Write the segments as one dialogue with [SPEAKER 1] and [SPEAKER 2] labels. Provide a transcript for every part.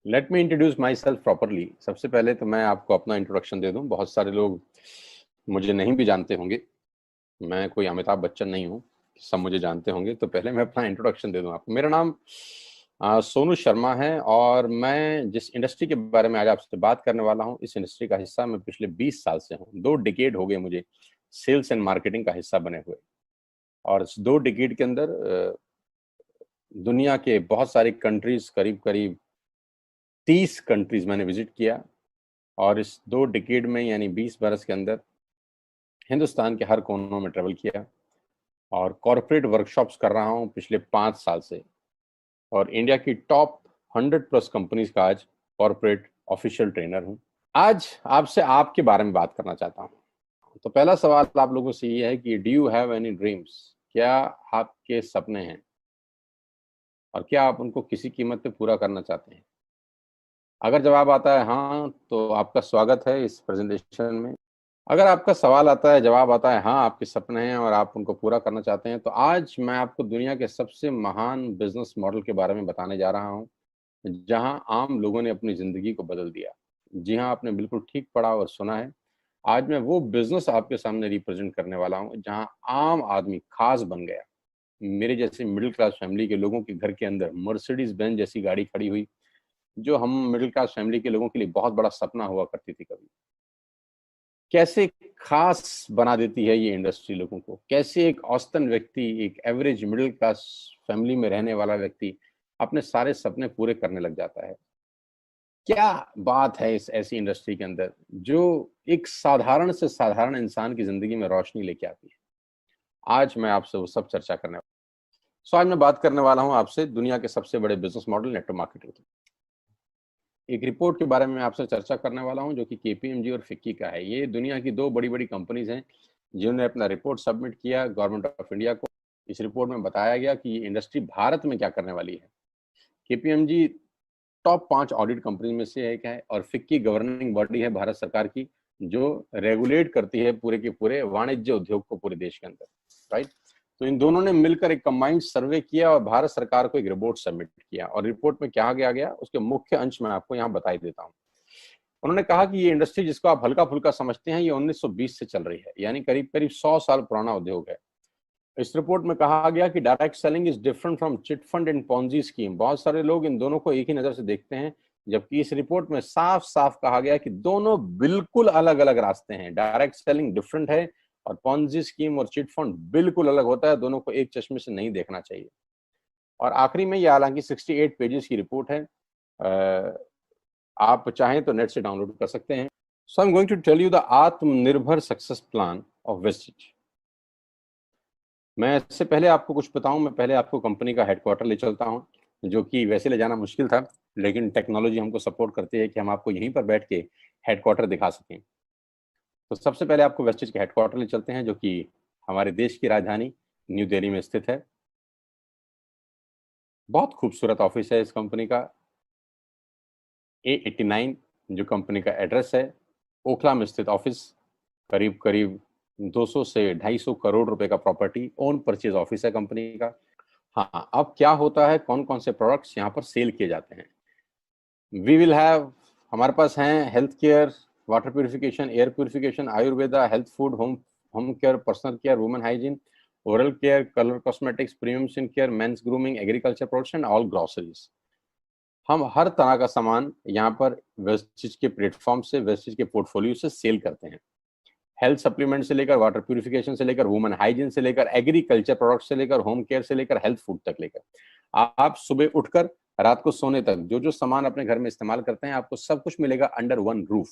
[SPEAKER 1] Let me introduce my self properly. सबसे पहले तो मैं आपको अपना इंट्रोडक्शन दे दूं। बहुत सारे लोग मुझे नहीं भी जानते होंगे। मैं कोई अमिताभ बच्चन नहीं हूं, सब मुझे जानते होंगे। तो पहले मैं अपना इंट्रोडक्शन दे दूं आपको। मेरा नाम सोनू शर्मा है और मैं जिस इंडस्ट्री के बारे में आज आपसे बात करने वाला हूं, इस इंडस्ट्री का हिस्सा मैं पिछले 20 साल से हूं। 2 डिकेड हो गए मुझे सेल्स एंड मार्केटिंग का हिस्सा बने हुए। और इस 2 डिकेड के अंदर दुनिया के बहुत सारी कंट्रीज, करीब करीब 30 कंट्रीज मैंने विजिट किया। और इस 2 डिकेड में यानी 20 बरस के अंदर हिंदुस्तान के हर कोनों में ट्रेवल किया और कॉरपोरेट वर्कशॉप्स कर रहा हूं पिछले 5 साल से। और इंडिया की टॉप 100+ कंपनीज का आज कॉरपोरेट ऑफिशियल ट्रेनर हूं। आज आपसे आपके बारे में बात करना चाहता हूं। तो पहला सवाल आप लोगों से ये है कि do you have any dreams? क्या आपके सपने हैं और क्या आप उनको किसी कीमत पे पूरा करना चाहते हैं? अगर जवाब आता है हाँ, तो आपका स्वागत है इस प्रेजेंटेशन में। अगर आपका सवाल आता है, जवाब आता है हाँ, आपके सपने हैं और आप उनको पूरा करना चाहते हैं, तो आज मैं आपको दुनिया के सबसे महान बिजनेस मॉडल के बारे में बताने जा रहा हूं, जहां आम लोगों ने अपनी जिंदगी को बदल दिया। जी हाँ, आपने बिल्कुल ठीक पढ़ा और सुना है। आज मैं वो बिजनेस आपके सामने रिप्रेजेंट करने वाला हूं जहां आम आदमी खास बन गया। मेरे जैसे मिडिल क्लास फैमिली के लोगों के घर के अंदर मर्सिडीज बेंज जैसी गाड़ी खड़ी हुई, जो हम मिडिल क्लास फैमिली के लोगों के लिए बहुत बड़ा सपना हुआ करती थी कभी। कैसे खास बना देती है ये इंडस्ट्री लोगों को। कैसे एक औसतन व्यक्ति, एक एवरेज मिडिल क्लास फैमिली में रहने वाला व्यक्ति अपने सारे सपने पूरे करने लग जाता है। क्या बात है इस ऐसी इंडस्ट्री के अंदर जो एक साधारण से साधारण इंसान की जिंदगी में रोशनी लेके आती है। आज मैं आपसे वो सब चर्चा करने वाला हूँ। आज मैं बात करने वाला हूँ आपसे दुनिया के सबसे बड़े बिजनेस मॉडल नेटवर्क मार्केटिंग की। एक रिपोर्ट के बारे में आपसे चर्चा करने वाला हूं जो कि केपीएमजी और फिक्की का है। ये दुनिया की 2 बड़ी-बड़ी कंपनीज हैं जिन्होंने अपना रिपोर्ट सबमिट किया गवर्नमेंट ऑफ इंडिया को। इस रिपोर्ट में बताया गया कि ये इंडस्ट्री भारत में क्या करने वाली है। केपीएमजी टॉप 5 ऑडिट कंपनी में से एक है और फिक्की गवर्निंग बॉडी है भारत सरकार की, जो रेगुलेट करती है पूरे के पूरे वाणिज्य उद्योग को पूरे देश के अंदर। राइट। तो इन दोनों ने मिलकर एक कंबाइंड सर्वे किया और भारत सरकार को एक रिपोर्ट सबमिट किया। और रिपोर्ट में क्या गया गया उसके मुख्य अंश मैं आपको यहाँ बताई देता हूँ। उन्होंने कहा कि ये इंडस्ट्री जिसको आप हल्का फुल्का समझते हैं, ये 1920 से चल रही है, यानी करीब करीब 100 साल पुराना उद्योग है। इस रिपोर्ट में कहा गया कि direct selling is different from chit fund and Ponzi scheme. बहुत सारे लोग इन दोनों को एक ही नजर से देखते हैं, जबकि इस रिपोर्ट में साफ साफ कहा गया कि दोनों बिल्कुल अलग अलग रास्ते हैं। डायरेक्ट सेलिंग डिफरेंट है और पॉन्जी स्कीम और चिट फंड बिल्कुल अलग होता है। दोनों को एक चश्मे से नहीं देखना चाहिए। और आखिरी में ये हालांकि 68 पेजेस की रिपोर्ट है, आप चाहें तो नेट से डाउनलोड कर सकते हैं। So I am going to tell you the Atmanirbhar success plan of Vestige. मैं इससे पहले आपको कुछ बताऊं, मैं पहले आपको कंपनी का हेडक्वार्टर ले चलता हूं, जो कि वैसे ले जाना मुश्किल था, लेकिन टेक्नोलॉजी हमको सपोर्ट करती है कि हम आपको यहीं पर बैठ के हेडक्वार्टर दिखा सकें। तो सबसे पहले आपको वेस्टिज के हेडक्वार्टर ले चलते हैं, जो कि हमारे देश की राजधानी न्यू दिल्ली में स्थित है। बहुत खूबसूरत ऑफिस है इस कंपनी का। A89 जो कंपनी का एड्रेस है, ओखला में स्थित ऑफिस। करीब करीब 200 से 250 करोड़ रुपए का प्रॉपर्टी ओन परचेज ऑफिस है कंपनी का। हाँ, अब क्या होता है, कौन कौन से प्रोडक्ट्स यहाँ पर सेल किए जाते हैं। वी विल हैव, हमारे पास हैं health care, water purification, air purification, Ayurveda, health food, home home care, personal care, women hygiene, oral care, colour cosmetics, premium skin care, mains grooming, agriculture products and all groceries. हम हर तरह का सामान यहाँ पर Vestige के platform से, Vestige के portfolio से सेल करते हैं। हेल्थ सप्लीमेंट से लेकर, वाटर प्यूरिफिकेशन से लेकर, वुमेन हाइजीन से लेकर, एग्रीकल्चर प्रोडक्ट से लेकर, होम केयर से लेकर, हेल्थ फूड तक लेकर, आप सुबह उठकर रात को सोने तक जो जो सामान अपने घर में इस्तेमाल करते हैं, आपको सब कुछ मिलेगा अंडर वन रूफ।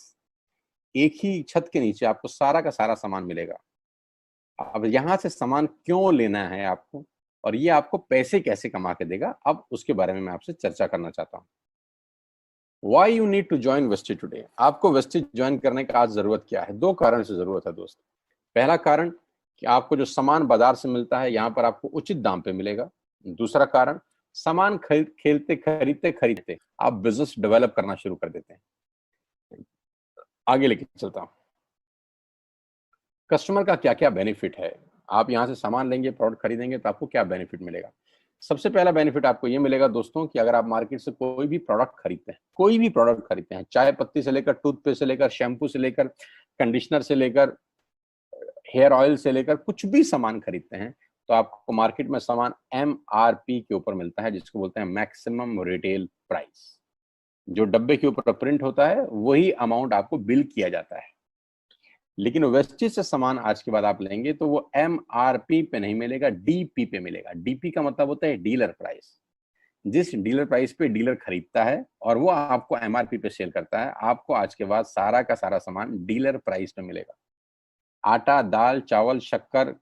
[SPEAKER 1] एक ही छत के नीचे आपको सारा का सारा सामान मिलेगा। अब यहाँ से सामान क्यों लेना है आपको और ये आपको पैसे कैसे कमा के देगा, अब उसके बारे में मैं आपसे चर्चा करना चाहता हूँ। Why you need to join Vestige today. आपको वेस्टिज ज्वाइन करने का आज जरूरत क्या है? 2 कारण से जरूरत है दोस्त। पहला कारण कि आपको जो सामान बाजार से मिलता है यहाँ पर आपको उचित दाम पे मिलेगा। दूसरा कारण, सामान खेलते खरीदते खरीदते आप बिजनेस डेवलप करना शुरू कर देते हैं। आगे लेके चलता हूँ, कस्टमर का क्या क्या बेनिफिट है। आप यहाँ से सामान लेंगे, प्रोडक्ट खरीदेंगे तो आपको क्या बेनिफिट मिलेगा। सबसे पहला बेनिफिट आपको ये मिलेगा दोस्तों कि अगर आप मार्केट से कोई भी प्रोडक्ट खरीदते हैं, कोई भी प्रोडक्ट खरीदते हैं, चाय पत्ती से लेकर टूथपेस्ट से लेकर शैम्पू से लेकर कंडीशनर से लेकर हेयर ऑयल से लेकर कुछ भी सामान खरीदते हैं, तो आपको मार्केट में सामान MRP के ऊपर मिलता है, जिसको बोलते हैं मैक्सिमम रिटेल प्राइस। जो डब्बे के ऊपर प्रिंट होता है वही अमाउंट आपको बिल किया जाता है। लेकिन वेस्टेज से सामान आज के बाद आप लेंगे तो वो MRP पे नहीं मिलेगा, DP पे मिलेगा। DP का मतलब होता है डीलर प्राइस। जिस डीलर प्राइस पे डीलर खरीदता है और वो आपको MRP पे सेल करता है, आपको आज के बाद सारा का सारा सामान डीलर प्राइस पे मिलेगा। आटा, दाल, चावल, शक्कर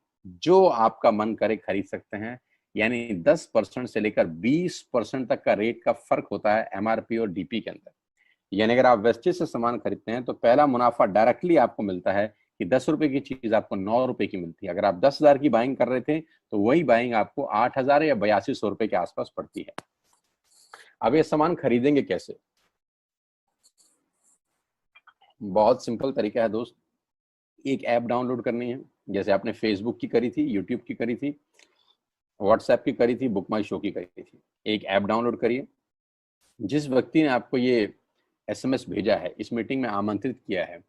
[SPEAKER 1] जो आपका मन करे खरीद सकते हैं। यानी 10% से लेकर 20% तक का रेट का फर्क होता है MRP और DP के अंदर। यानी अगर आप वेस्टेज से सामान खरीदते हैं तो पहला मुनाफा डायरेक्टली आपको मिलता है कि 10 रुपए की चीज आपको 9 रुपए की मिलती है। अगर आप 10,000 की बाइंग कर रहे थे तो वही बाइंग आपको 8,000 या 8200 रुपए के आसपास पड़ती है। अब ये सामान खरीदेंगे कैसे? बहुत सिंपल तरीका है दोस्त। एक ऐप डाउनलोड करनी है, जैसे आपने फेसबुक की करी थी, यूट्यूब की करी थी, व्हाट्सएप की करी थी, बुक माई शो की करी थी। एक ऐप डाउनलोड करिए। जिस व्यक्ति ने आपको ये SMS भेजा है, इस मीटिंग में आमंत्रित किया है,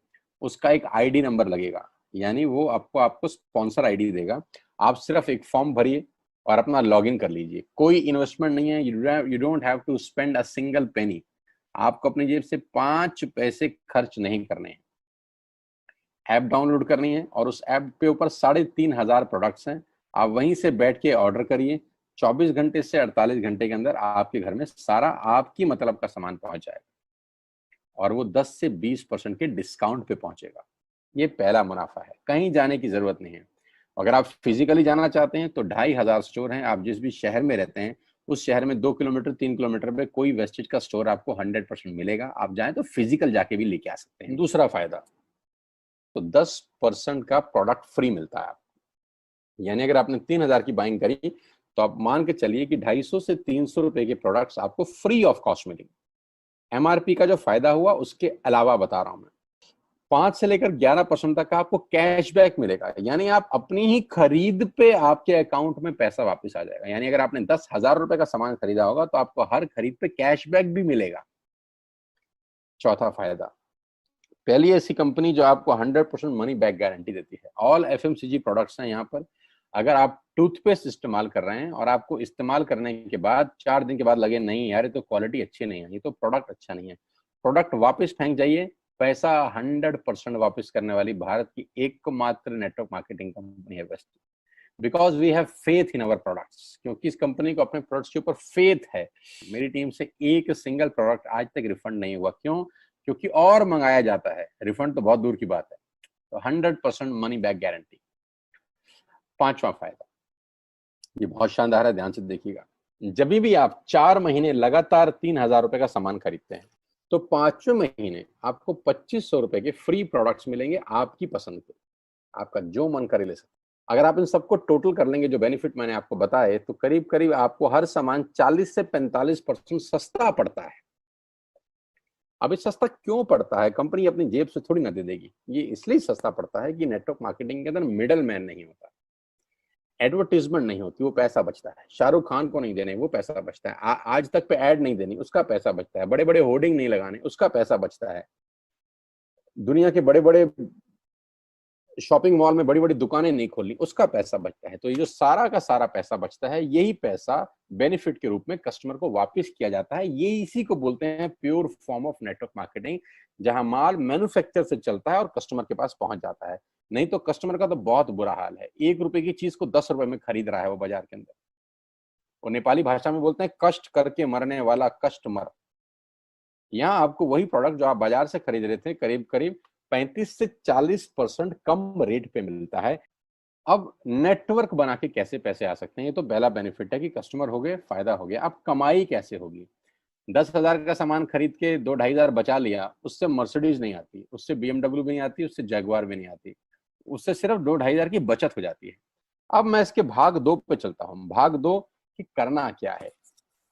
[SPEAKER 1] उसका एक ID नंबर लगेगा, यानी वो आपको स्पॉन्सर ID देगा। आप सिर्फ एक फॉर्म भरिए और अपना लॉगिन कर लीजिए। कोई इन्वेस्टमेंट नहीं है, you don't have to spend a single penny. आपको अपनी जेब से 5 पैसे खर्च नहीं करने हैं। ऐप डाउनलोड करनी है और उस ऐप पे ऊपर 3,500 प्रोडक्ट्स हैं। आप वहीं से बैठ के ऑर्डर करिए। 24 घंटे से 48 घंटे के अंदर आपके घर में सारा आपकी मतलब का सामान पहुंच जाएगा और वो 10 से 20% के डिस्काउंट पे पहुंचेगा। ये पहला मुनाफा है, कहीं जाने की जरूरत नहीं है। अगर आप फिजिकली जाना चाहते हैं तो 2,500 स्टोर हैं। आप जिस भी शहर में रहते हैं उस शहर में 2 किलोमीटर 3 किलोमीटर पे कोई वेस्टेज का स्टोर आपको 100% मिलेगा। आप जाएं तो फिजिकल जाके भी लेके आ सकते हैं। दूसरा फायदा, तो 10% का प्रोडक्ट फ्री मिलता है आपको। यानी अगर आपने 3,000 की बाइंग करी तो आप मान के चलिए कि 250 से 300 रुपए के प्रोडक्ट्स आपको फ्री ऑफ कॉस्ट मिलेंगे। MRP का जो फायदा हुआ उसके अलावा बता रहा हूं मैं, 5 से लेकर 11% तक का आपको कैशबैक मिलेगा। यानी आप अपनी ही खरीद पे आपके अकाउंट में पैसा वापस आ जाएगा। यानी अगर आपने 10,000 रुपए का सामान खरीदा होगा तो आपको हर खरीद पे कैशबैक भी मिलेगा। चौथा फायदा, पहली ऐसी कंपनी जो आपको 100% मनी बैक गारंटी देती है। ऑल FMCG प्रोडक्ट्स हैं यहाँ पर। अगर आप टूथपेस्ट इस्तेमाल कर रहे हैं और आपको इस्तेमाल करने के बाद 4 दिन के बाद लगे नहीं यार ये तो क्वालिटी अच्छी नहीं है, ये तो प्रोडक्ट अच्छा नहीं है, प्रोडक्ट वापस फेंक जाइए। पैसा 100% वापस करने वाली भारत की एकमात्र नेटवर्क मार्केटिंग कंपनी है वेस्ट। Because we have faith in our products, क्योंकि इस कंपनी को अपने प्रोडक्ट्स के ऊपर फेथ है। मेरी टीम से एक सिंगल प्रोडक्ट आज तक रिफंड नहीं हुआ। क्यों? क्योंकि और मंगाया जाता है, रिफंड तो बहुत दूर की बात है। तो 100% मनी बैक गारंटी। पांचवा फायदा, ये बहुत शानदार है, ध्यान से देखिएगा। जब भी आप 4 महीने लगातार 3,000 रुपए का सामान खरीदते हैं तो 5वें महीने आपको 2,500 रुपए के फ्री प्रोडक्ट्स मिलेंगे आपकी पसंद के। आपका जो मन करे ले सकते। अगर आप इन सबको टोटल कर लेंगे जो बेनिफिट मैंने आपको बताए, तो करीब करीब आपको हर सामान 40 से 45% सस्ता पड़ता है। अब ये सस्ता क्यों पड़ता है? कंपनी अपनी जेब से थोड़ी ना दे देगी। ये इसलिए सस्ता पड़ता है कि नेटवर्क मार्केटिंग के अंदर मिडल मैन नहीं होता, एडवर्टीजमेंट नहीं होती, वो पैसा बचता है। शाहरुख खान को नहीं देने, वो पैसा बचता है। आज तक पे ऐड नहीं देनी, उसका पैसा बचता है। बड़े बड़े होर्डिंग नहीं लगाने, उसका पैसा बचता है। दुनिया के बड़े बड़े शॉपिंग मॉल में बड़ी बड़ी दुकानें नहीं खोलनी, उसका पैसा बचता है। तो ये जो सारा का सारा पैसा बचता है, यही पैसा बेनिफिट के रूप में कस्टमर को वापस किया जाता है। ये इसी को बोलते हैं pure form of network marketing, जहां माल मैन्युफैक्चर से चलता है और कस्टमर के पास पहुंच जाता है। नहीं तो कस्टमर का तो बहुत बुरा हाल है। 1 रुपए की चीज को 10 रुपए में खरीद रहा है वो बाजार के अंदर। वो नेपाली भाषा में बोलते हैं कष्ट करके मरने वाला कस्टमर। यहाँ आपको वही प्रोडक्ट जो आप बाजार से खरीद रहे थे करीब करीब 35 से 40% कम रेट पे मिलता है। अब नेटवर्क बना के कैसे पैसे आ सकते हैं? ये तो पहला बेनिफिट है कि कस्टमर हो गए, फायदा हो गया। अब कमाई कैसे होगी? 10,000 का सामान खरीद के 2-2,500 बचा लिया, उससे मर्सिडीज नहीं आती, उससे BMW भी नहीं आती, उससे जैगवार भी नहीं आती, उससे सिर्फ 2-2,500 की बचत हो जाती है। अब मैं इसके भाग 2 पे चलता हूँ। भाग 2 कि करना क्या है,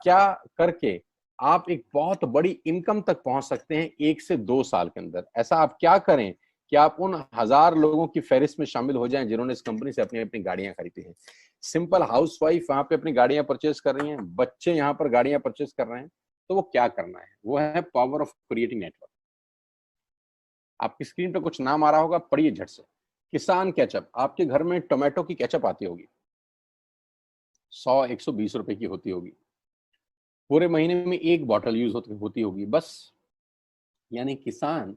[SPEAKER 1] क्या करके आप एक बहुत बड़ी इनकम तक पहुंच सकते हैं 1 से 2 साल के अंदर। ऐसा आप क्या करें कि आप उन 1000 लोगों की फहरिस्त में शामिल हो जाएं जिन्होंने इस कंपनी से अपनी अपनी गाड़ियां खरीदी हैं। सिंपल हाउसवाइफ वहां पे अपनी गाड़ियां परचेज कर रही हैं, बच्चे यहाँ पर गाड़ियां परचेज कर रहे हैं, तो वो क्या करना है, वो है पावर ऑफ क्रिएटिंग नेटवर्क। आपकी स्क्रीन पर कुछ नाम आ रहा होगा, पढ़िए झट से। किसान केचप, आपके घर में टोमेटो की केचप आती होगी, 100-120 रुपए की होती होगी, पूरे महीने में एक बॉटल यूज होती होगी बस। यानी किसान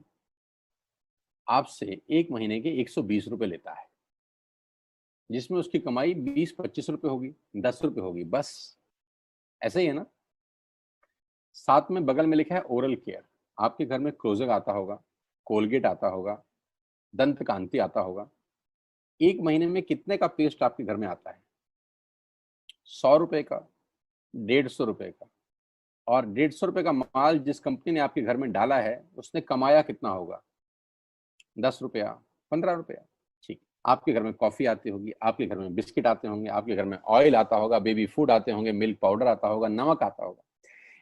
[SPEAKER 1] आपसे एक महीने के 120 रुपए लेता है, जिसमें उसकी कमाई 20-25 रुपए होगी, 10 रुपए होगी बस। ऐसे ही है ना। साथ में बगल में लिखा है ओरल केयर। आपके घर में क्लोजर आता होगा, कोलगेट आता होगा, दंत कांति आता होगा। एक महीने में कितने का पेस्ट आपके घर में आता है? 100 रुपए का, 150 रुपए का। और 150 रुपए का माल जिस कंपनी ने आपके घर में डाला है, उसने कमाया कितना होगा? 10 रुपया, 15 रुपया। ठीक। आपके घर में कॉफी आती होगी, आपके घर में बिस्किट आते होंगे, आपके घर में ऑयल आता होगा, बेबी फूड आते होंगे, मिल्क पाउडर आता होगा, नमक आता होगा।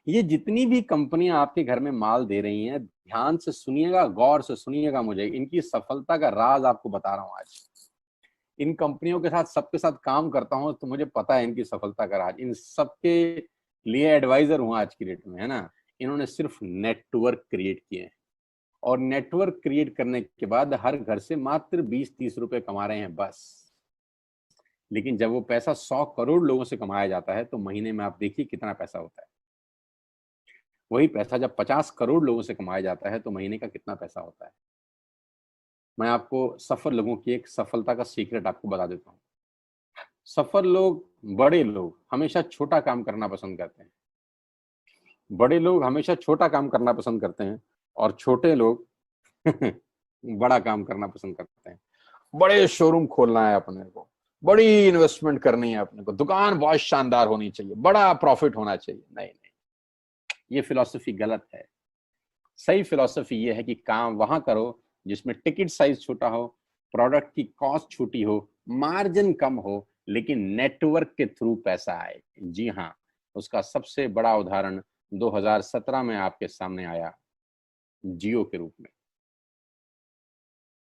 [SPEAKER 1] ये जितनी भी कंपनियां आपके घर में माल दे रही हैं, ध्यान से सुनिएगा, गौर से सुनिएगा, मुझे इनकी सफलता का राज आपको बता रहा हूं आज। इन कंपनियों के साथ सबके साथ काम करता हूं तो मुझे पता है इनकी सफलता का राज। इन सबके लिए एडवाइजर हूं आज की डेट में, है ना। इन्होंने सिर्फ नेटवर्क क्रिएट किए हैं, और नेटवर्क क्रिएट करने के बाद हर घर से मात्र 20-30 रुपए कमा रहे हैं बस। लेकिन जब वो पैसा 100 करोड़ लोगों से कमाया जाता है तो महीने में आप देखिए कितना पैसा होता है। वही पैसा जब 50 करोड़ लोगों से कमाया जाता है तो महीने का कितना पैसा होता है। मैं आपको सफल लोगों की एक सफलता का सीक्रेट आपको बता देता हूँ। सफल लोग, बड़े लोग हमेशा छोटा काम करना पसंद करते हैं। बड़े लोग हमेशा छोटा काम करना पसंद करते हैं, और छोटे लोग बड़ा काम करना पसंद करते हैं। बड़े शोरूम खोलना है अपने को, बड़ी इन्वेस्टमेंट करनी है अपने को, दुकान बहुत शानदार होनी चाहिए, बड़ा प्रॉफिट होना चाहिए। नहीं नहीं, ये फिलॉसफी गलत है। सही फिलॉसफी ये है कि काम वहां करो जिसमें टिकट साइज छोटा हो, प्रोडक्ट की कॉस्ट छोटी हो, मार्जिन कम हो, लेकिन नेटवर्क के थ्रू पैसा आए। जी हाँ, उसका सबसे बड़ा उदाहरण 2017 में आपके सामने आया, जियो के रूप में।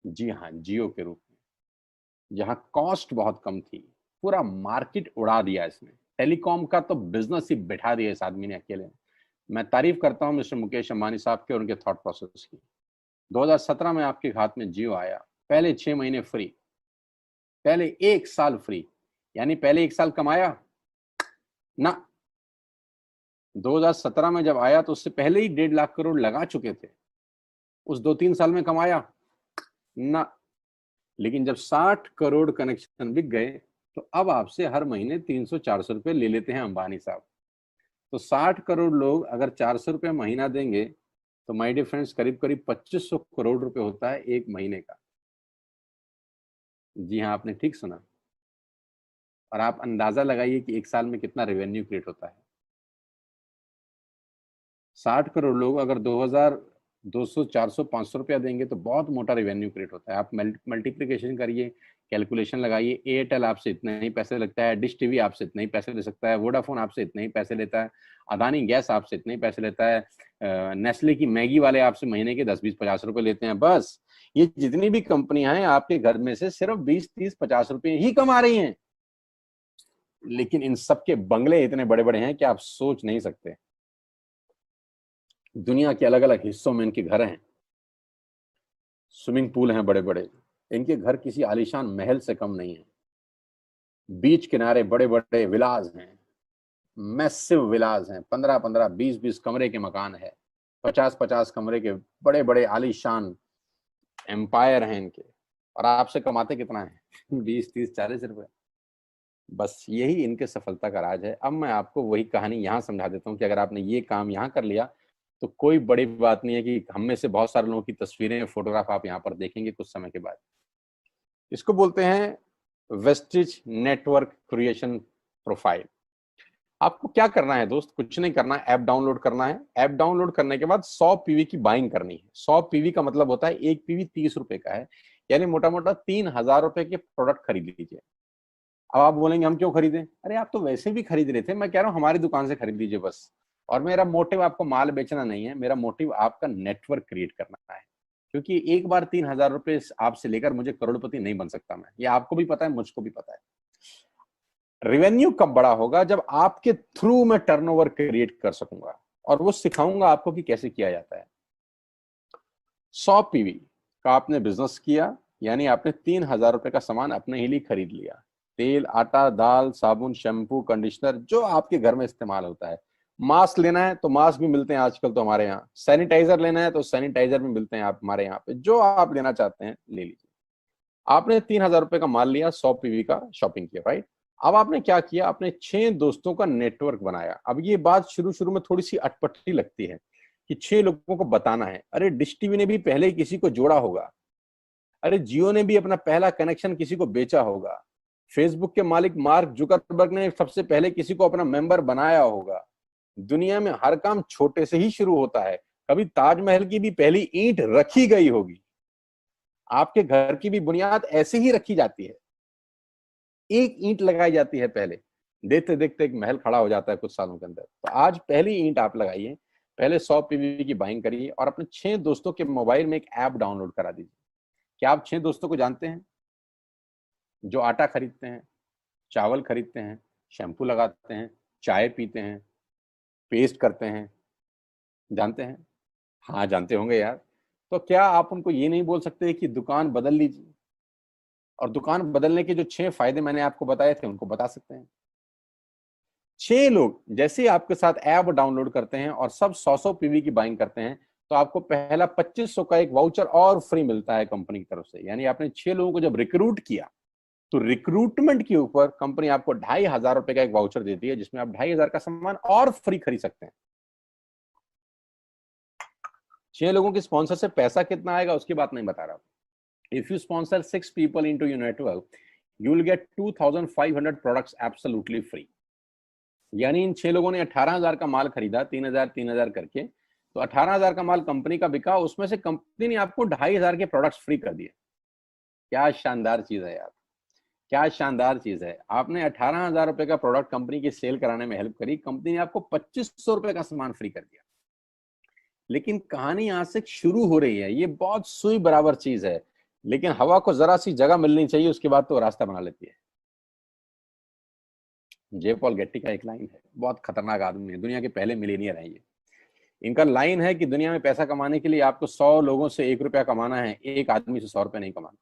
[SPEAKER 1] जी हाँ, जियो के रूप में, जहां कॉस्ट बहुत कम थी, पूरा मार्केट उड़ा दिया इसने। टेलीकॉम का तो बिजनेस ही बैठा दिया इस आदमी ने अकेले। मैं तारीफ करता हूं मिस्टर मुकेश अंबानी साहब के और उनके थॉट प्रोसेस की। 2017 में आपके हाथ में जियो आया, पहले 6 महीने फ्री, पहले 1 साल फ्री। यानी पहले 1 साल कमाया ना। 2017 में जब आया तो उससे पहले ही 1.5 लाख करोड़ लगा चुके थे। उस 2-3 साल में कमाया ना। लेकिन जब 60 करोड़ कनेक्शन बिक गए तो अब आपसे हर महीने 300-400 रुपए ले लेते हैं अंबानी साहब। तो 60 करोड़ लोग अगर 400 रुपए महीना देंगे तो माय डियर फ्रेंड्स करीब करीब 2500 करोड़ रुपए होता है एक महीने का। जी हाँ, आपने ठीक सुना। और आप अंदाजा लगाइए कि 1 साल में कितना रेवेन्यू क्रिएट होता है। 60 करोड़ लोग अगर 2200, 400, 500 रुपया देंगे तो बहुत मोटा रेवेन्यू क्रिएट होता है। आप मल्टीप्लिकेशन करिए, कैलकुलेशन लगाइए। एयरटेल आपसे इतने ही पैसे लगता है, डिश टीवी आपसे इतने ही पैसे ले सकता है, वोडाफोन आपसे इतने ही पैसे लेता है, अदानी गैस आपसे इतने ही पैसे लेता है, नेस्ले की मैगी वाले आपसे महीने के 10-20-50 रुपए लेते हैं बस। ये जितनी भी कंपनियां हैं आपके घर में से सिर्फ 20-30-50 रुपए ही कमा रही हैं। लेकिन इन सबके बंगले इतने बड़े बड़े हैं कि आप सोच नहीं सकते। दुनिया के अलग अलग हिस्सों में इनके घर हैं, स्विमिंग पूल हैं बड़े बड़े। इनके घर किसी आलीशान महल से कम नहीं है। बीच किनारे बड़े बड़े विलाज हैं, मैसिव विलाज हैं, 15-15, 20-20 कमरे के मकान है, 50-50 कमरे के बड़े बड़े आलीशान एम्पायर हैं इनके। और आपसे कमाते कितना है? 20-30-40 रुपए। बस यही इनके सफलता का राज है। अब मैं आपको वही कहानी यहाँ समझा देता हूँ कि अगर आपने ये काम यहाँ कर लिया तो कोई बड़ी बात नहीं है कि हम में से बहुत सारे लोगों की तस्वीरें, फोटोग्राफ आप यहाँ पर देखेंगे कुछ समय के बाद। इसको बोलते हैं वेस्टिज नेटवर्क क्रिएशन प्रोफाइल। आपको क्या करना है दोस्त? कुछ नहीं करना है, ऐप डाउनलोड करना है। ऐप डाउनलोड करने के बाद 100 पीवी की बाइंग करनी है। 100 पीवी का मतलब होता है एक पीवी 30 रुपए का है, यानी मोटा मोटा 3000 रुपए के प्रोडक्ट खरीद लीजिए। अब आप बोलेंगे हम क्यों खरीदें? अरे आप तो वैसे भी खरीद रहे थे, मैं कह रहा हूँ हमारी दुकान से खरीद लीजिए बस। और मेरा मोटिव आपको माल बेचना नहीं है, मेरा मोटिव आपका नेटवर्क क्रिएट करना है। क्योंकि एक बार 3,000 रुपए आपसे लेकर मुझे करोड़पति नहीं बन सकता मैं, ये आपको भी पता है, मुझको भी पता है। रेवेन्यू कब बड़ा होगा? जब आपके थ्रू मैं टर्नओवर क्रिएट कर सकूंगा और वो सिखाऊंगा आपको कि कैसे किया जाता है। 100 पीवी का आपने बिजनेस किया, यानी आपने 3,000 रुपए का सामान अपने ही लिए खरीद लिया। तेल, आटा, दाल, साबुन, शैम्पू, कंडीशनर, जो आपके घर में इस्तेमाल होता है। मास्क लेना है तो मास्क भी मिलते हैं आजकल तो हमारे यहाँ। सैनिटाइजर लेना है तो सैनिटाइजर भी मिलते हैं आप हमारे यहाँ पे। जो आप लेना चाहते हैं ले लीजिए। आपने 3,000 रुपए का माल लिया, 100 पीवी का शॉपिंग किया, राइट? अब आपने क्या किया? आपने 6 दोस्तों का नेटवर्क बनाया। अब ये बात शुरू शुरू में थोड़ी सी अटपटी लगती है कि 6 लोगों को बताना है। अरे डिश टीवी ने भी पहले ही किसी को जोड़ा होगा। अरे जियो ने भी अपना पहला कनेक्शन किसी को बेचा होगा। फेसबुक के मालिक मार्क जुकरबर्ग ने सबसे पहले किसी को अपना मेंबर बनाया होगा। दुनिया में हर काम छोटे से ही शुरू होता है। कभी ताजमहल की भी पहली ईंट रखी गई होगी। आपके घर की भी बुनियाद ऐसे ही रखी जाती है। एक ईंट लगाई जाती है पहले, देखते देखते एक महल खड़ा हो जाता है कुछ सालों के अंदर। तो आज पहली ईंट आप लगाइए, पहले 100 पीवी की बाइंग करिए और अपने 6 दोस्तों के मोबाइल में एक ऐप डाउनलोड करा दीजिए। क्या आप 6 दोस्तों को जानते हैं जो आटा खरीदते हैं, चावल खरीदते हैं, शैम्पू लगाते हैं, चाय पीते हैं, पेस्ट करते हैं? जानते हैं? हाँ जानते होंगे यार। तो क्या आप उनको ये नहीं बोल सकते कि दुकान बदल लीजिए? और दुकान बदलने के जो 6 फायदे मैंने आपको बताए थे उनको बता सकते हैं। 6 लोग जैसे ही आपके साथ ऐप डाउनलोड करते हैं और सब 100 पीवी की बाइंग करते हैं, तो आपको पहला 2500 का एक वाउचर और फ्री मिलता है कंपनी की तरफ से। यानी आपने 6 लोगों को जब रिक्रूट किया, तो रिक्रूटमेंट के ऊपर कंपनी आपको 2,500 रुपए का एक वाउचर देती है, जिसमें आप 2,500 का सामान और फ्री खरीद सकते हैं। 6 लोगों की स्पॉन्सर से पैसा कितना आएगा उसकी बात नहीं बता रहा। If you sponsor 6 people into your network, you will get 2,500 products absolutely free. यानी इन 6 लोगों ने 18,000 का माल खरीदा, 3,000 करके, तो 18,000 का माल कंपनी का बिका, उसमें से कंपनी ने आपको 2,500 के प्रोडक्ट्स फ्री कर दिए। क्या शानदार चीज है यार, क्या शानदार चीज है। आपने 18,000 रुपए का प्रोडक्ट कंपनी की सेल कराने में हेल्प करी, कंपनी ने आपको 2,500 रुपए का सामान फ्री कर दिया। लेकिन कहानी यहां से शुरू हो रही है। ये बहुत सुई बराबर चीज है, लेकिन हवा को जरा सी जगह मिलनी चाहिए, उसके बाद तो रास्ता बना लेती है। जे पॉल गेट्टी का एक लाइन है, बहुत खतरनाक आदमी है, दुनिया के पहले मिलीनियर है ये। इनका लाइन है कि दुनिया में पैसा कमाने के लिए आपको 100 लोगों से 1 रुपया कमाना है, एक आदमी से 100 रुपया नहीं कमाना।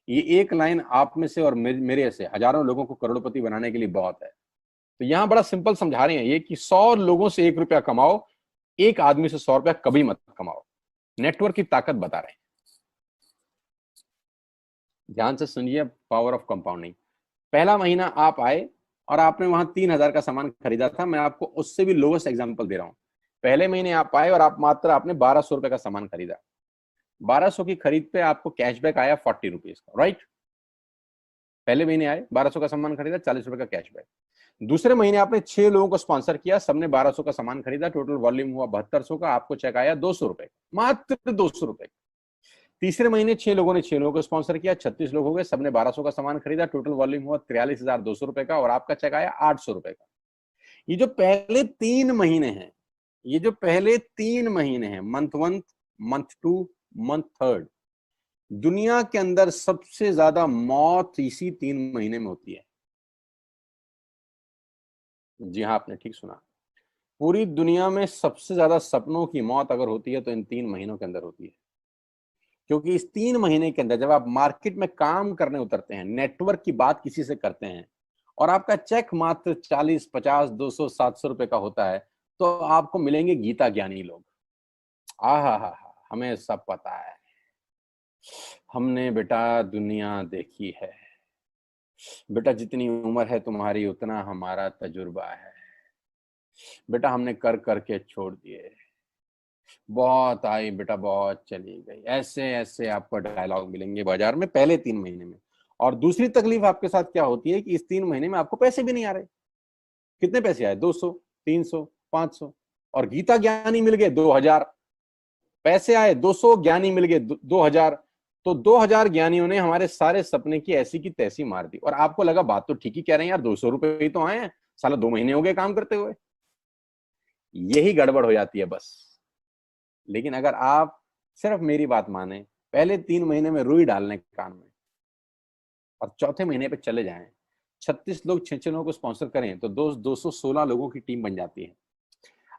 [SPEAKER 1] ये एक लाइन आप में से और मेरे से हजारों लोगों को करोड़पति बनाने के लिए बहुत है। तो यहां बड़ा सिंपल समझा रहे हैं ये कि 100 लोगों से 1 रुपया कमाओ, एक आदमी से 100 रुपया कभी मत कमाओ। नेटवर्क की ताकत बता रहे हैं। ध्यान से सुनिए, पावर ऑफ कंपाउंडिंग। पहला महीना आप आए और आपने वहां 3,000 का सामान खरीदा था। मैं आपको उससे भी लोवेस्ट एग्जांपल दे रहा हूं। पहले महीने आप आए और आप मात्र आपने 1,200 रुपए का सामान खरीदा। 1,200 की खरीद पे आपको कैशबैक आया 40 रुपीज का, राइट? पहले महीने आए, 1,200 का सामान खरीदा, 40 रुपए का कैशबैक। दूसरे महीने आपने 6 लोगों को स्पॉन्सर किया, सबने 1,200 का सामान खरीदा, टोटल वॉल्यूम हुआ 7,200 का, आपको चेक आया 200 रुपए, मात्र 200 रुपए। तीसरे महीने 6 लोगों ने 6 लोगों को स्पॉन्सर किया, 36 लोग हो गए, सबने 1,200 का सामान खरीदा, टोटल वॉल्यूम हुआ 43,200 रुपए का और आपका चेक आया 800 रुपए का। ये जो पहले 3 महीने हैं, ये जो पहले 3 महीने हैं, मंथ 1, मंथ 2, मंथ 3, दुनिया के अंदर सबसे ज्यादा मौत इसी 3 महीने में होती है। जी हाँ, आपने ठीक सुना। पूरी दुनिया में सबसे ज्यादा सपनों की मौत अगर होती है तो इन 3 महीनों के अंदर होती है। क्योंकि इस 3 महीने के अंदर जब आप मार्केट में काम करने उतरते हैं, नेटवर्क की बात किसी से करते हैं और आपका चेक मात्र 40, 50, 200, 700 रुपए का होता है, तो आपको मिलेंगे गीता ज्ञानी लोग। आहा, हमें सब पता है, हमने बेटा दुनिया देखी है, बेटा जितनी उम्र है तुम्हारी उतना हमारा तजुर्बा है, बेटा हमने कर करके छोड़ दिए, बहुत आई बेटा बहुत चली गई। ऐसे ऐसे आपको डायलॉग मिलेंगे बाजार में पहले 3 महीने में। और दूसरी तकलीफ आपके साथ क्या होती है कि इस 3 महीने में आपको पैसे भी नहीं आ रहे। कितने पैसे आए? 200, 300, 500, और गीता ज्ञानी मिल गए 2,000। पैसे आए 200, ज्ञानी मिल गए 2,000। तो 2,000 ज्ञानियों ने हमारे सारे सपने की ऐसी की तैसी मार दी। और आपको लगा बात तो ठीक ही कह रहे हैं यार, 200 रुपए ही तो आए हैं, साला 2 महीने हो गए काम करते हुए। यही गड़बड़ हो जाती है बस। लेकिन अगर आप सिर्फ मेरी बात माने, पहले 3 महीने में रुई डालने कान में और चौथे महीने पे चले जाएं। 36 लोग 6 लोगों को स्पॉन्सर करें तो 216 लोगों की टीम बन जाती है।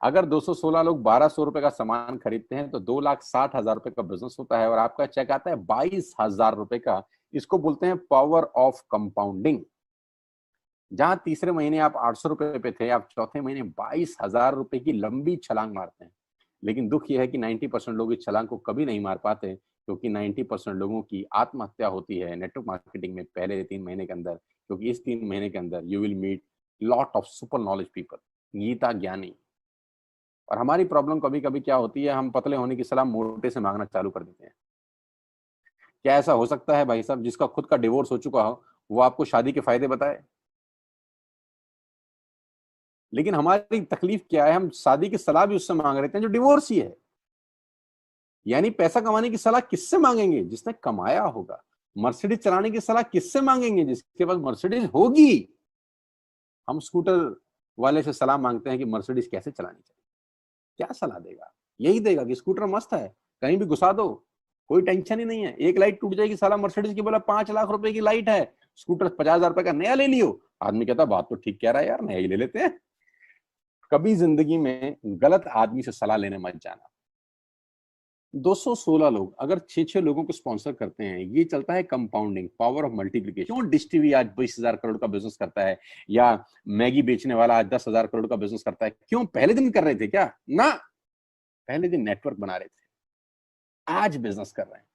[SPEAKER 1] अगर 216 लोग 1200 रुपए का सामान खरीदते हैं तो 2,60,000 रुपए का बिजनेस होता है और आपका चेक आता है 22,000 रुपए का। इसको बोलते हैं पावर ऑफ कंपाउंडिंग। जहां तीसरे महीने आप 800 रुपए पे थे, आप चौथे महीने 22,000 रुपए की लंबी छलांग मारते हैं। लेकिन दुख यह है कि 90% लोग इस छलांग को कभी नहीं मार पाते, क्योंकि 90% लोगों की आत्महत्या होती है नेटवर्क मार्केटिंग में पहले 3 महीने के अंदर। क्योंकि इस 3 महीने के अंदर you will meet lot of super knowledge people, गीता ज्ञानी। और हमारी प्रॉब्लम कभी कभी क्या होती है, हम पतले होने की सलाह मोटे से मांगना चालू कर देते हैं। क्या ऐसा हो सकता है भाई साहब, जिसका खुद का डिवोर्स हो चुका हो वो आपको शादी के फायदे बताए? लेकिन हमारी तकलीफ क्या है, हम शादी की सलाह भी उससे मांग रहे थे जो डिवोर्स ही है। यानी पैसा कमाने की सलाह किससे मांगेंगे? जिसने कमाया होगा। मर्सिडीज चलाने की सलाह किससे मांगेंगे? जिसके पास मर्सिडीज होगी। हम स्कूटर वाले से सलाह मांगते हैं कि मर्सिडीज कैसे चलानी चाहिए। क्या सलाह देगा? यही देगा कि स्कूटर मस्त है, कहीं भी घुसा दो, कोई टेंशन ही नहीं है। एक लाइट टूट जाएगी, साला मर्सिडीज की बोला 5 लाख रुपए की लाइट है, स्कूटर 50,000 रुपए का नया ले लियो। आदमी कहता बात तो ठीक कह रहा है यार, नया ही ले लेते हैं। कभी जिंदगी में गलत आदमी से सलाह लेने मत जाना। 216 लोग अगर 6 लोगों को स्पॉन्सर करते हैं, ये चलता है कंपाउंडिंग, पावर ऑफ मल्टीप्लिकेशन। क्यों डिश टीवी आज 20,000 करोड़ का बिजनेस करता है, या मैगी बेचने वाला आज 10,000 करोड़ का बिजनेस करता है? क्यों? पहले दिन कर रहे थे क्या? ना, पहले दिन नेटवर्क बना रहे थे, आज बिजनेस कर रहे हैं।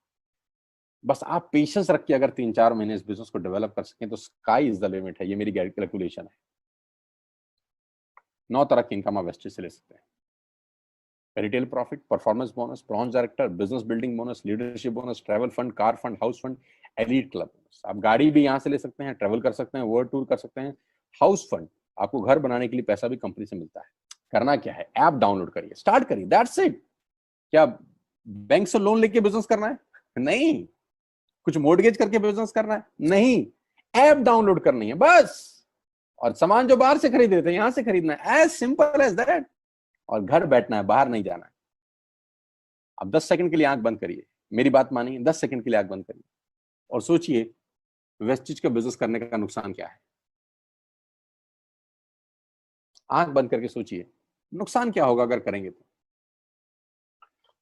[SPEAKER 1] बस आप पेशेंस रख के अगर 3-4 महीने इस बिजनेस को डेवलप कर सकें तो स्काई इज द लिमिट है। ये मेरी कैलकुलेशन है। 9 तरह की इनकम आप वेस्टेज से ले सकते हैं। Retail profit, performance bonus, bronze director, business building bonus, leadership bonus, travel fund, car fund, house fund, elite club bonus. आप गाड़ी भी यहाँ से ले सकते हैं, ट्रैवल कर सकते हैं, वर्ल्ड टूर कर सकते हैं। हाउस फंड, आपको घर बनाने के लिए पैसा भी कंपनी से मिलता है। करना क्या है, ऐप डाउनलोड करिए, स्टार्ट करिए, दैट्स इट। क्या बैंक से लोन लेके बिजनेस करना है? नहीं। कुछ मोर्टगेज करके बिजनेस करना है? नहीं। ऐप डाउनलोड करनी है बस। और सामान जो बाहर से खरीद रहे थे यहां से खरीदना है, एज सिंपल एज दैट। और घर बैठना है, बाहर नहीं जाना है। अब 10 सेकंड के लिए आंख बंद करिए, मेरी बात मानिए, 10 सेकंड के लिए आंख बंद करिए और सोचिए वेस्टिज का बिजनेस करने का नुकसान क्या है। आंख बंद करके सोचिए नुकसान क्या होगा अगर करेंगे तो।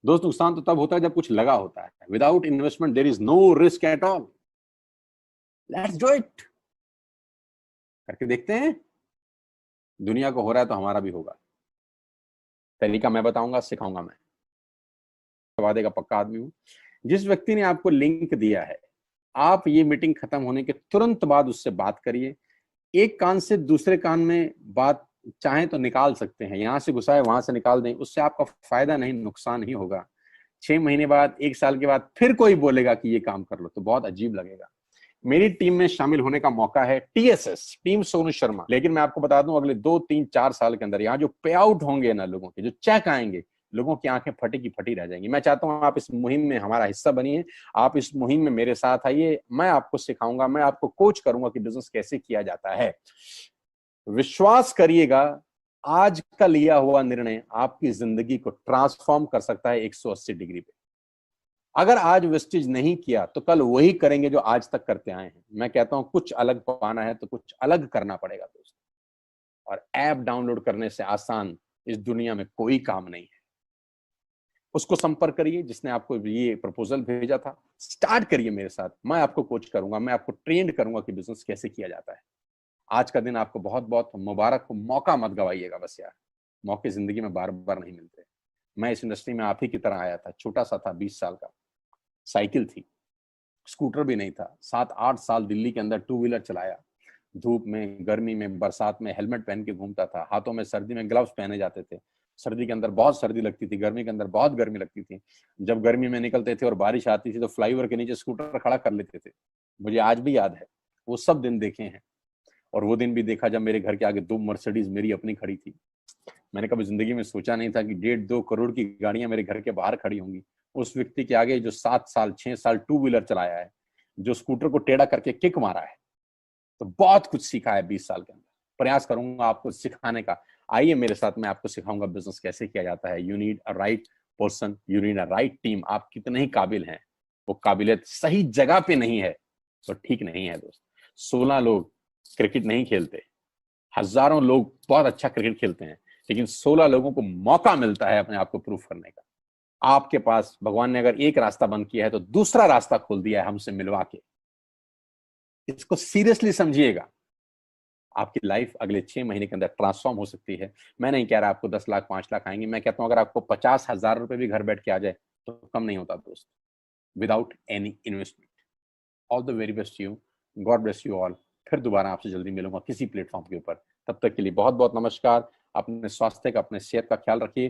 [SPEAKER 1] दोस्त, नुकसान तो तब होता है जब कुछ लगा होता है। Without investment there is no risk at all. Let's do it. करके देखते हैं। दुनिया को हो रहा है तो हमारा भी होगा। तरीका मैं बताऊंगा, सिखाऊंगा मैं। वादे का पक्का आदमी हूं। जिस व्यक्ति ने आपको लिंक दिया है, आप ये मीटिंग खत्म होने के तुरंत बाद उससे बात करिए। एक कान से दूसरे कान में बात चाहें तो निकाल सकते हैं, यहां से घुसाए वहां से निकाल दें, उससे आपका फायदा नहीं नुकसान ही होगा। 6 महीने बाद, 1 साल के बाद फिर कोई बोलेगा कि ये काम कर लो तो बहुत अजीब लगेगा। मेरी टीम में शामिल होने का मौका है, टीएसएस, टीम सोनू शर्मा। लेकिन मैं आपको बता दूं, अगले 2-3-4 साल के अंदर यहाँ जो पे आउट होंगे ना लोगों के, जो चेक आएंगे, लोगों की आंखें फटी की फटी रह जाएंगी। मैं चाहता हूं आप इस मुहिम में हमारा हिस्सा बनिए। आप इस मुहिम में मेरे साथ आइए, मैं आपको सिखाऊंगा, मैं आपको कोच करूंगा कि बिजनेस कैसे किया जाता है। विश्वास करिएगा, आज का लिया हुआ निर्णय आपकी जिंदगी को ट्रांसफॉर्म कर सकता है 180 डिग्री पे। अगर आज वेस्टेज नहीं किया तो कल वही करेंगे जो आज तक करते आए हैं। मैं कहता हूं कुछ अलग पाना है तो कुछ अलग करना पड़ेगा दोस्त। और ऐप डाउनलोड करने से आसान इस दुनिया में कोई काम नहीं है। उसको संपर्क करिए जिसने आपको ये प्रपोजल भेजा था। स्टार्ट करिए मेरे साथ, मैं आपको कोच करूंगा, मैं आपको ट्रेंड करूंगा कि बिजनेस कैसे किया जाता है। आज का दिन आपको बहुत बहुत मुबारक हो। मौका मत गवाइएगा बस यार, मौके जिंदगी में बार बार नहीं मिलते। मैं इस इंडस्ट्री में आप ही की तरह आया था, छोटा सा था, 20 साल का, साइकिल थी, स्कूटर भी नहीं था। 7-8 साल दिल्ली के अंदर टू व्हीलर चलाया, धूप में, गर्मी में, बरसात में हेलमेट पहन के घूमता था। हाथों में सर्दी में ग्लव्स पहने जाते थे। सर्दी के अंदर बहुत सर्दी लगती थी, गर्मी के अंदर बहुत गर्मी लगती थी। जब गर्मी में निकलते थे और बारिश आती थी तो फ्लाईओवर के नीचे स्कूटर खड़ा कर लेते थे। मुझे आज भी याद है, वो सब दिन देखे हैं। और वो दिन भी देखा जब मेरे घर के आगे 2 मर्सिडीज मेरी अपनी खड़ी थी। मैंने कभी जिंदगी में सोचा नहीं था कि 1.5-2 करोड़ की गाड़ियां मेरे घर के बाहर खड़ी होंगी। उस व्यक्ति के आगे जो 7 साल 6 साल टू व्हीलर चलाया है, जो स्कूटर को टेढ़ा करके किक मारा है, तो बहुत कुछ सीखा है 20 साल के अंदर। प्रयास करूंगा आपको सिखाने का। आइए मेरे साथ, मैं आपको सिखाऊंगा बिजनेस कैसे किया जाता है। You need a right person, you need a right team. आप कितने ही काबिल हैं, वो काबिलियत सही जगह पे नहीं है तो ठीक नहीं है दोस्त। 16 लोग क्रिकेट नहीं खेलते, हजारों लोग बहुत अच्छा क्रिकेट खेलते हैं, लेकिन 16 लोगों को मौका मिलता है अपने आप को प्रूव करने का। आपके पास भगवान ने अगर एक रास्ता बंद किया है तो दूसरा रास्ता खोल दिया है हमसे मिलवा के। इसको सीरियसली समझिएगा। आपकी लाइफ अगले 6 महीने के अंदर ट्रांसफॉर्म हो सकती है। मैं नहीं कह रहा आपको 10 लाख 5 लाख आएंगे, मैं कहता हूं अगर आपको 50,000 रुपए भी घर बैठ के आ जाए तो कम नहीं होता दोस्त, without any investment. All the very best you, God bless you all. फिर दोबारा आपसे जल्दी मिलूंगा किसी प्लेटफॉर्म के ऊपर। तब तक के लिए बहुत बहुत नमस्कार। अपने स्वास्थ्य का, अपने सेहत का ख्याल रखिए।